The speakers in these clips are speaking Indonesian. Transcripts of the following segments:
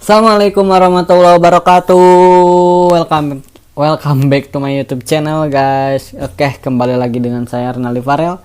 Assalamualaikum warahmatullahi wabarakatuh. Welcome back to my YouTube channel, guys. Oke, kembali lagi dengan saya Renaldi Farel.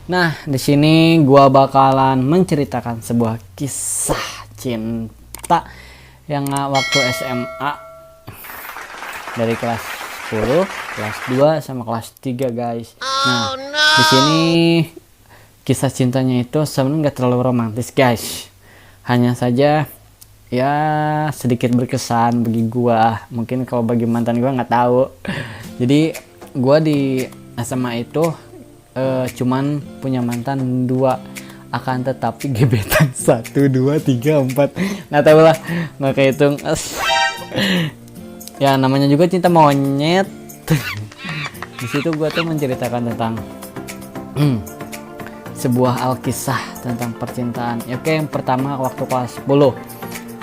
Nah, di sini gua bakalan menceritakan sebuah kisah cinta yang waktu SMA dari kelas 10, kelas 2 sama kelas 3, guys. Nah, di sini kisah cintanya itu sebenarnya nggak terlalu romantis, guys. Hanya saja ya sedikit berkesan bagi gua. Mungkin kalau bagi mantan gua nggak tahu. Jadi gua di SMA itu cuman punya mantan 2, akan tetapi gebetan 1, 2, 3, 4. Nggak tahu lah, nggak kehitung. Ya namanya juga cinta monyet. Di situ gua tuh menceritakan tentang sebuah alkisah tentang percintaan. Oke, yang pertama waktu kelas 10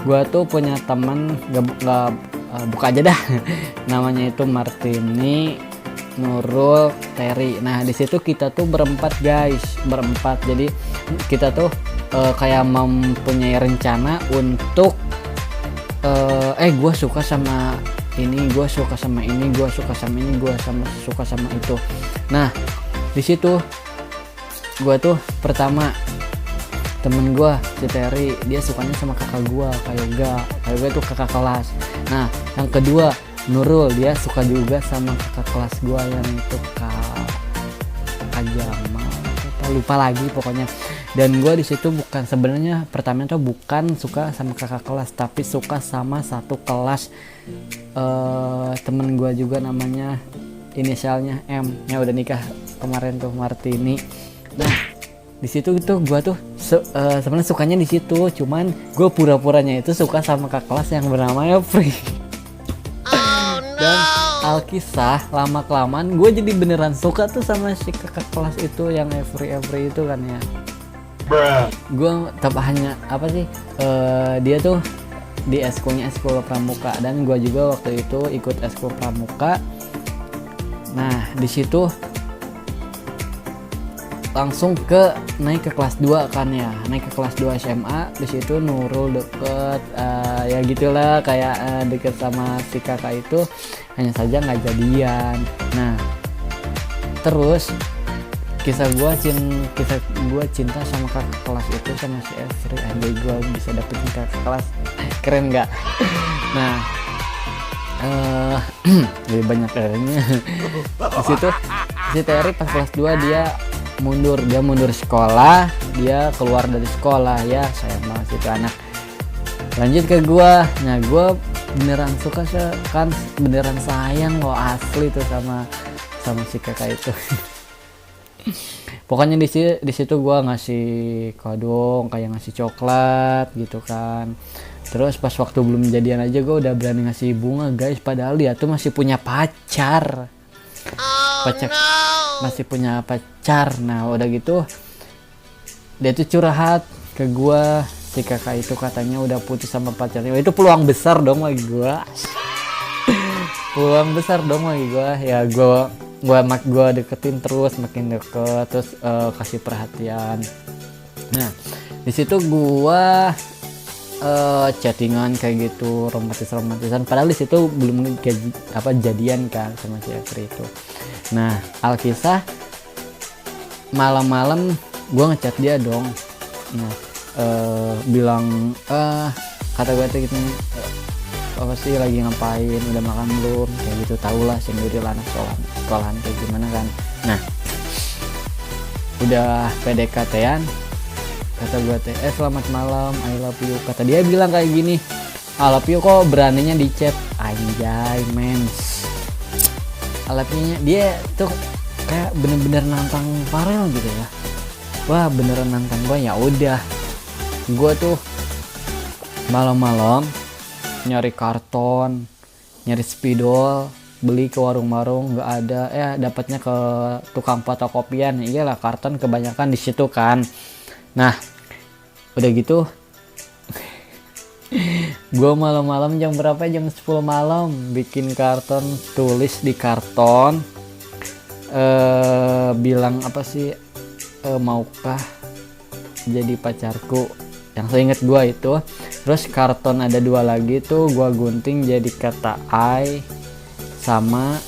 gua tuh punya temen buka aja dah. Namanya itu Martini, Nurul, Terry. Nah di situ kita tuh berempat, guys, berempat. Jadi kita tuh kayak mempunyai rencana untuk gue suka sama ini, gue suka sama ini, gue suka sama ini, gue suka sama itu. Nah di situ gue tuh pertama temen gue si Terry, dia sukanya sama kakak gue, kayak gue tuh kakak kelas. Nah yang kedua Nurul, dia suka juga sama kakak kelas gue yang itu kakak Jamal, lupa lagi pokoknya. Dan gue di situ bukan sebenarnya pertama tuh bukan suka sama kakak kelas, tapi suka sama satu kelas temen gue juga, namanya inisialnya M, yang udah nikah kemarin tuh, Martini. Nah di situ tuh gue tuh sebenarnya sukanya di situ, cuman gue pura-puranya itu suka sama kakak kelas yang bernama Free. Dan alkisah lama kelamaan gue jadi beneran suka tuh sama si kakak kelas itu yang Every itu kan ya. Gue hanya apa sih dia tuh di eskulnya eskul pramuka, dan gue juga waktu itu ikut eskul pramuka. Nah di situ langsung naik ke kelas 2 kan ya, naik ke kelas 2 SMA. Di situ Nurul deket ya gitulah, kayak deket sama si kakak itu, hanya saja nggak jadian. Nah terus kisah gue cinta sama kakak kelas itu, sama si Every. Andai gue bisa dapetin kakak kelas, keren nggak? Nah lebih banyak airnya. Di situ si Terry pas kelas 2 dia mundur sekolah, dia keluar dari sekolah ya, sayang banget itu anak. Lanjut ke gua. Nah gua beneran suka kan, beneran sayang loh, asli tuh sama si kakak itu. Pokoknya di situ gua ngasih kado, kayak ngasih coklat gitu kan. Terus pas waktu belum jadian aja gua udah berani ngasih bunga, guys, padahal dia tuh masih punya pacar. Masih punya pacar. Nah udah gitu dia tuh curhat ke gua, si kakak itu katanya udah putus sama pacarnya. Itu peluang besar dong bagi gua. Peluang besar dong bagi gua. Ya gua deketin terus, makin deket, terus kasih perhatian. Nah di situ gua chattingan kayak gitu, romantisan, padahal di situ belum jadian kan sama si Every itu. Nah alkisah malam-malam gue ngechat dia dong. Nah bilang kata gue tuh gitu, apa sih lagi ngapain, udah makan belum, kayak gitu. Tahulah sendiri lah anak sekolahan kayak gimana kan. Nah udah PDKT-an, kata gue teh selamat malam, I love you. Kata dia bilang kayak gini, I love you kok beraninya di chat. Anjay mens, I love you nya dia tuh kayak bener-bener nantang Farel gitu ya. Wah beneran nantang gue. Ya udah gue tuh malam-malam nyari karton, nyari spidol, beli ke warung-warung, nggak ada. Dapatnya ke tukang fotokopian. Iyalah, karton kebanyakan di situ kan. Nah udah gitu gue malam-malam jam berapa, jam 10 malam bikin karton, tulis di karton bilang apa sih, maukah jadi pacarku yang seinget gue itu. Terus karton ada 2 lagi tuh gue gunting jadi kata I sama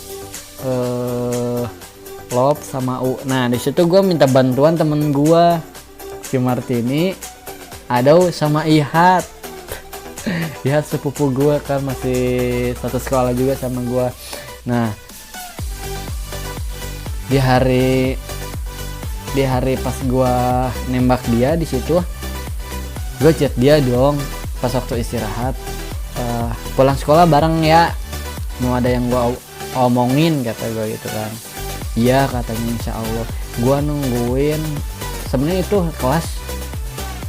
love sama U. Nah di situ gue minta bantuan temen gue si Martini, Adau sama Ihat. Ihat sepupu gue kan, masih satu sekolah juga sama gue. Nah di hari pas gue nembak dia di situ, gue chat dia dong pas waktu istirahat, pulang sekolah bareng ya, mau ada yang gue omongin kata gue gitu kan. Iya katanya, insya Allah. Gue nungguin, sebenarnya itu kelas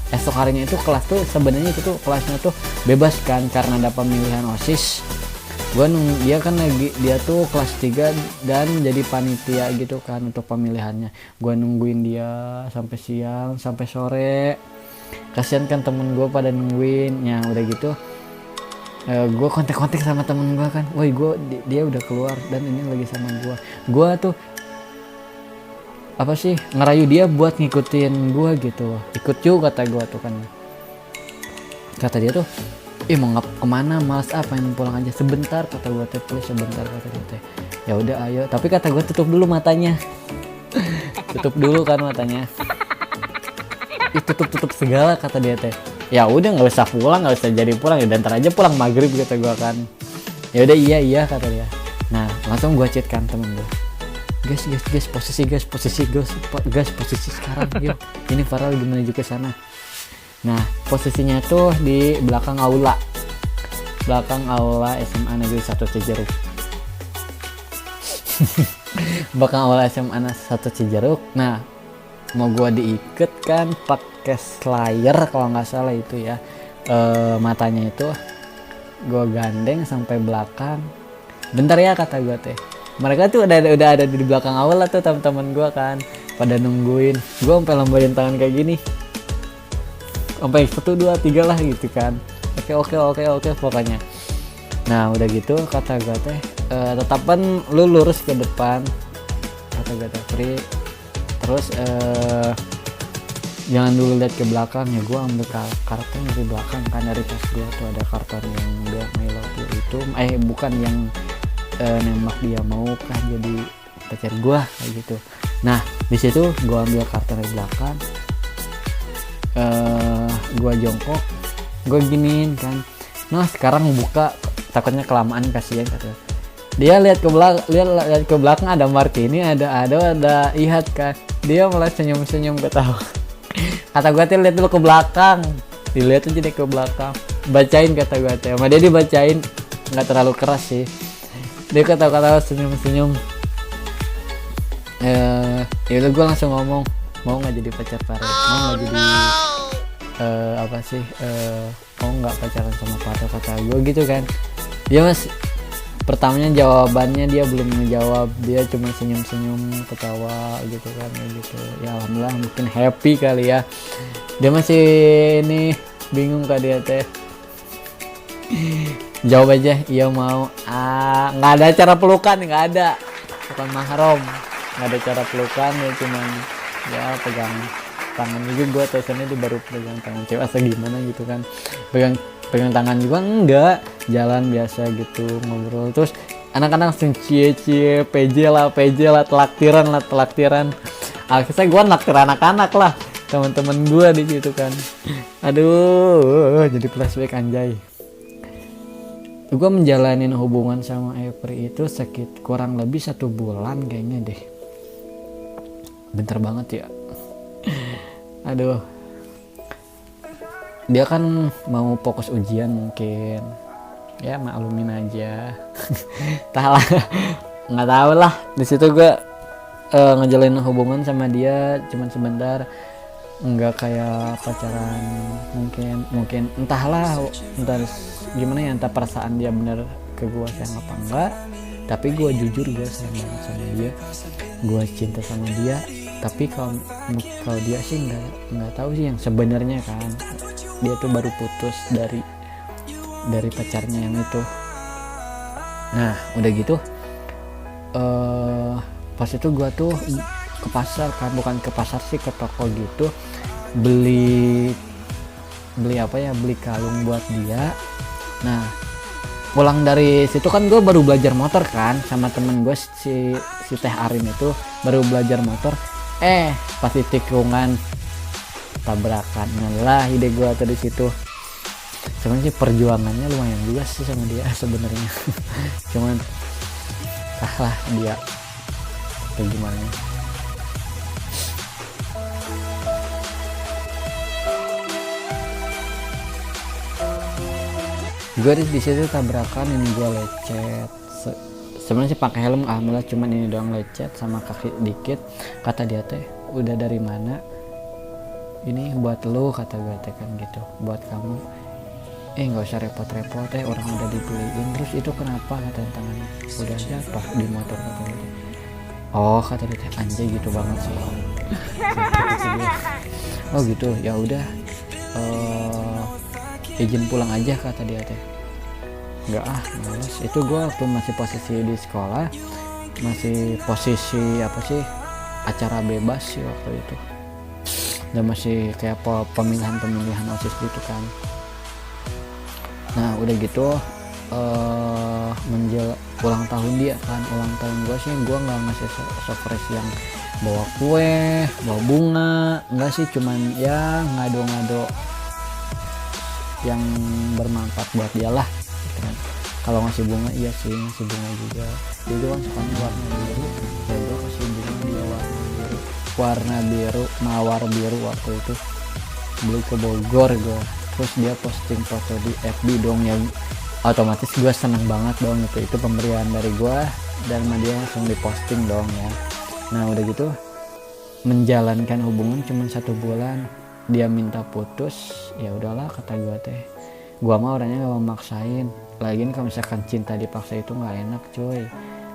esok harinya itu kelas tuh sebenarnya itu tuh kelasnya tuh bebas kan karena ada pemilihan OSIS. Dia kan lagi, dia tuh kelas 3 dan jadi panitia gitu kan untuk pemilihannya. Gue nungguin dia sampai siang sampai sore, kasihan kan temen gue pada nungguin. Ya udah gitu gue kontak sama temen gue kan, woi dia udah keluar dan ini lagi sama gue tuh apa sih ngerayu dia buat ngikutin gue gitu, ikut yuk kata gue tuh kan. Kata dia tuh, mau kemana, malas apa, yang pulang aja sebentar kata gue teh, please sebentar kata dia teh. Ya udah ayo, tapi kata gue tutup dulu matanya. Tutup dulu kan matanya. Tutup segala kata dia teh. Ya udah nggak usah pulang, nggak usah jadi pulang ya, dan ntar aja pulang maghrib kata gue kan. Ya udah iya kata dia. Nah langsung gue chat kan temen gue, guys posisi sekarang yuk, ini Farah lagi menuju ke sana. Nah posisinya tuh di belakang aula SMA Negeri 1 Cijeruk. Belakang aula SMA 1 Cijeruk. Nah mau gua diikat kan pakai slayer kalau nggak salah itu ya, matanya itu gua gandeng sampai belakang. Bentar ya kata gua teh. Mereka tuh udah ada di belakang aula tuh teman-teman gua kan, pada nungguin. Gua sampai lambain tangan kayak gini, sampai 1, 2, 3 lah gitu kan. Oke pokoknya. Nah udah gitu kata gue teh, tetapan lu lurus ke depan kata gue teh, Pri. Terus jangan dulu lihat ke belakang ya. Gue ambil karton dari belakang kan, dari tas gue tuh ada karton yang dia I love you itu, bukan yang nembak dia mau kan jadi pacar gue kayak gitu. Nah di situ gue ambil karton dari belakang, gue jongkok, gue giniin kan. Nah sekarang buka, takutnya kelamaan kasihan kata dia. Lihat ke belakang ada Martini, ada Ihat kan. Dia malah senyum ketawa. Kata gue tuh lihat dulu ke belakang, dilihat aja deh ke belakang, bacain kata gue teh. Sama dia dibacain nggak terlalu keras sih, dia kata senyum. Ya udah gue langsung ngomong, mau nggak jadi pacar Farel, mau nggak jadi mau nggak pacaran sama Farel kata gue gitu kan. Dia pertamanya jawabannya dia belum menjawab, dia cuma senyum ketawa gitu kan gitu. Ya alhamdulillah mungkin happy kali ya. Dia masih ini bingung kak dia teh. Jawab aja iya mau. Nggak ada cara pelukan, nggak ada, bukan mahram, nggak ada cara pelukan ya, cuman ya pegang tangan juga. Gue terusannya dia baru pegang tangan cewek asal gimana gitu kan, pegang tangan juga enggak, jalan biasa gitu ngobrol. Terus anak-anak langsung cie PJ lah telaktiran. Akhirnya gue naktir anak-anak lah, teman-teman gue di situ kan. Aduh jadi flashback anjay. Gue menjalanin hubungan sama April itu kurang lebih 1 bulan kayaknya deh. Bentar banget ya. Aduh, dia kan mau fokus ujian mungkin ya, maklumin aja. Entahlah, nggak tahu lah. Di situ gue ngejalin hubungan sama dia cuman sebentar, nggak kayak pacaran mungkin entahlah, entar gimana ya, entah perasaan dia bener ke gue sayang apa enggak. Tapi gue jujur, gue sayang banget sama dia, gue cinta sama dia. Tapi kalau dia sih nggak tahu sih yang sebenarnya kan. Dia tuh baru putus dari pacarnya yang itu. Nah udah gitu pas itu gue tuh ke pasar kan, bukan ke pasar sih, ke toko gitu. beli beli kalung buat dia. Nah pulang dari situ kan gue baru belajar motor kan sama temen gue si Teh Arin itu baru belajar motor. Pas di tikungan tabrakan lah ide gue tuh di situ. Sebenarnya perjuangannya lumayan juga sih sama dia sebenarnya. Cuman lah dia kayak gimana. Gue di situ tabrakan, ini gue lecet. Sebenarnya sih pakai helm, alhamdulillah, cuman ini doang lecet sama kaki dikit. Kata dia teh, udah dari mana? Ini buat lo, kata gue teh kan gitu, buat kamu. Nggak usah repot-repot teh, orang udah dibeliin. Terus itu kenapa, kata tangannya? Udah jatuh di motor, kata dia. Oh, kata dia teh, anjay gitu banget sih. Oh gitu, ya udah. Izin pulang aja, kata dia teh. Enggak males. Itu gue waktu masih posisi di sekolah, masih posisi acara bebas sih waktu itu, dan masih kayak pemilihan OSIS gitu kan. Nah udah gitu ulang tahun dia kan, ulang tahun gue sih gue nggak ngasih surprise yang bawa kue, bawa bunga, enggak sih, cuman ya ngado-ngado yang bermanfaat buat dia lah gitu kan. Kalau ngasih bunga, iya sih ngasih bunga juga. Dia kan sukanya warna biru, ya gue kasih bunga dia warna biru, mawar biru. Waktu itu beli ke Bogor gue, terus dia posting foto di FB dong, yang otomatis gue seneng banget dong. Itu pemberian dari gue, dan sama dia langsung diposting dong ya. Nah udah gitu menjalankan hubungan cuma 1 bulan, dia minta putus. Ya udahlah, kata gue teh, gue mah orangnya gak mau maksain. Lagian kalau misalkan cinta dipaksa itu nggak enak cuy.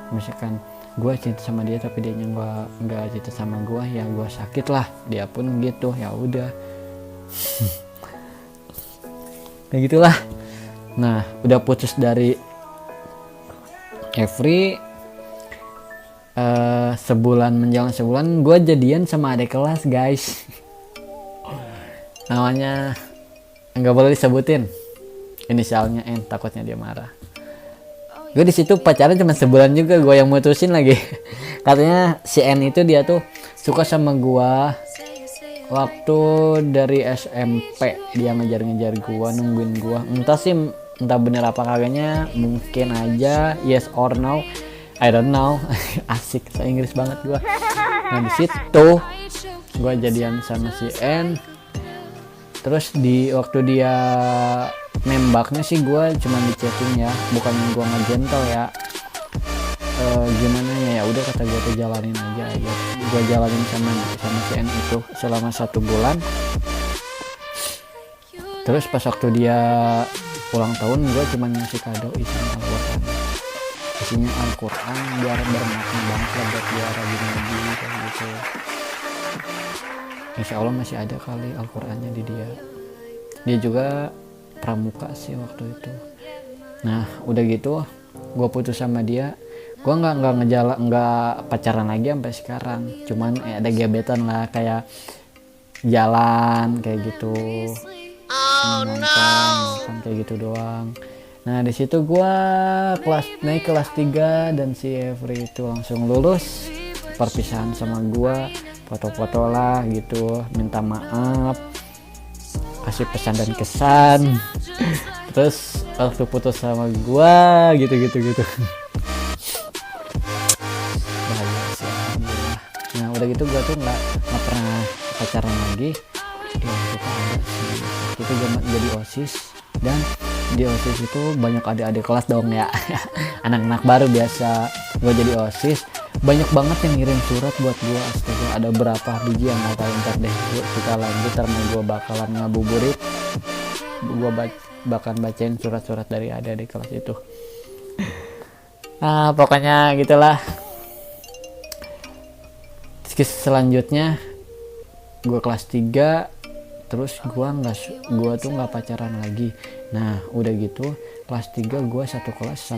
Misalkan gue cinta sama dia tapi dia nggak cinta sama gue, ya gue sakit lah, dia pun gitu. Ya udah kayak gitulah. Nah udah putus dari Every, menjelang sebulan gue jadian sama adik kelas guys. Namanya nggak boleh disebutin inisialnya N, takutnya dia marah. Gue di situ pacaran cuma sebulan juga, gue yang mutusin lagi. Katanya si N itu dia tuh suka sama gue waktu dari SMP. Dia ngejar-ngejar gue, nungguin gue. Entah bener apa kagaknya, mungkin aja yes or no, I don't know. Asik, saya Inggris banget gue. Nah di situ gue jadian sama si N. Terus di waktu dia nembaknya sih gue cuma di chatting ya, bukan gue ngegentle ya. Gimana ya udah, kata gue tuh jalanin aja. Gue jalanin sama si N itu selama 1 bulan. Terus pas waktu dia ulang tahun, gue cuma ngasih kado isinya Al-Quran, biar bermakna banget lah buat dia rajin ngaji kayak gitu. Insya Allah masih ada kali Al-Qurannya di dia. Dia juga pramuka sih waktu itu. Nah udah gitu gue putus sama dia. Gue nggak pacaran lagi sampai sekarang. Cuman ada gebetan lah, kayak jalan kayak gitu, nonton kayak gitu doang. Nah di situ gue naik kelas 3 dan si Every itu langsung lulus. Perpisahan sama gue, foto-foto lah gitu, minta maaf, kasih pesan dan kesan. Terus waktu putus sama gua gitu. Bahagia sih, alhamdulillah. Nah udah gitu gua tuh nggak pernah pacaran lagi. Ya kita ada sih, kita jadi OSIS, dan di OSIS itu banyak adik-adik kelas dong ya. Anak-anak baru biasa. Gua jadi OSIS, banyak banget yang ngirim surat buat gua. Astaga, ada berapa biji yang nggak tahu, ntar deh kita lanjut karena gua bakalan ngabuburit. Gua bakal bacain surat-surat dari adik-adik kelas itu. Pokoknya gitulah. Selanjutnya gua kelas 3, terus gua tuh nggak pacaran lagi. Nah udah gitu kelas 3 gua satu kelas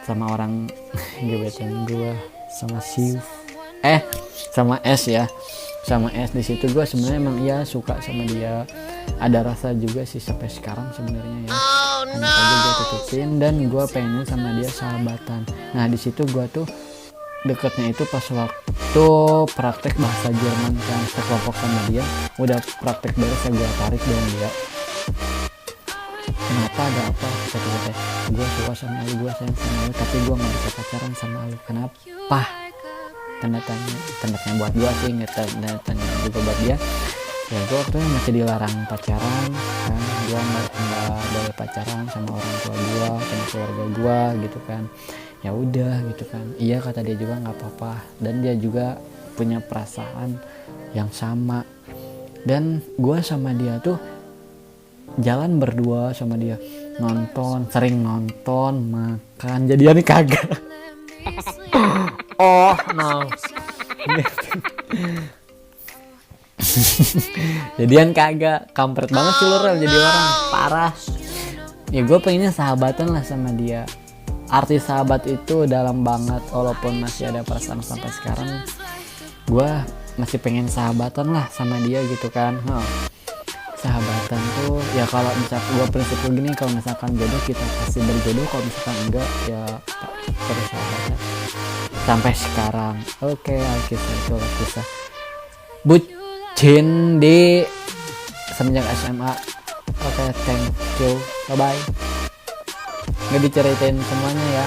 sama orang gebetan gue, sama sama S ya. sama S. Di situ gue sebenarnya emang iya suka sama dia, ada rasa juga sih sampai sekarang sebenarnya ya. Hanya saja gue tutupin dan gue pengen sama dia sahabatan. Nah di situ gue tuh deketnya itu pas waktu praktek bahasa Jerman kan, sekelompok sama dia, udah praktek beres ya gue tarik dong dia. Kenapa, ada apa, kata-kata gue suka sama lu, gue sayang sama lu, tapi gue nggak bisa pacaran sama lu. Kenapa? Tanda tanya buat gue sih, nggak tanya juga buat dia. Ya gue waktu itu masih dilarang pacaran kan, gue nggak boleh pacaran sama orang tua gue, sama keluarga gue gitu kan. Ya udah gitu kan, iya kata dia juga nggak apa-apa, dan dia juga punya perasaan yang sama. Dan gue sama dia tuh jalan berdua sama dia, nonton, sering nonton, makan, jadian kagak. Oh no. Jadian kagak, kampret banget sih lu Rel, jadi orang parah. Ya gue pengennya sahabatan lah sama dia. Arti sahabat itu dalam banget, walaupun masih ada perasaan sampai sekarang, gue masih pengen sahabatan lah sama dia gitu kan. Sahabatan tuh ya kalau misalkan gue prinsip begini, kalau misalkan jodoh kita pasti berjodoh, kalau misalkan enggak ya terus sahabatan sampai sekarang. Oke, Alkisah itu Alkisah bucin di semenjak SMA. Oke, thank you, bye bye. Nggak diceritain semuanya ya.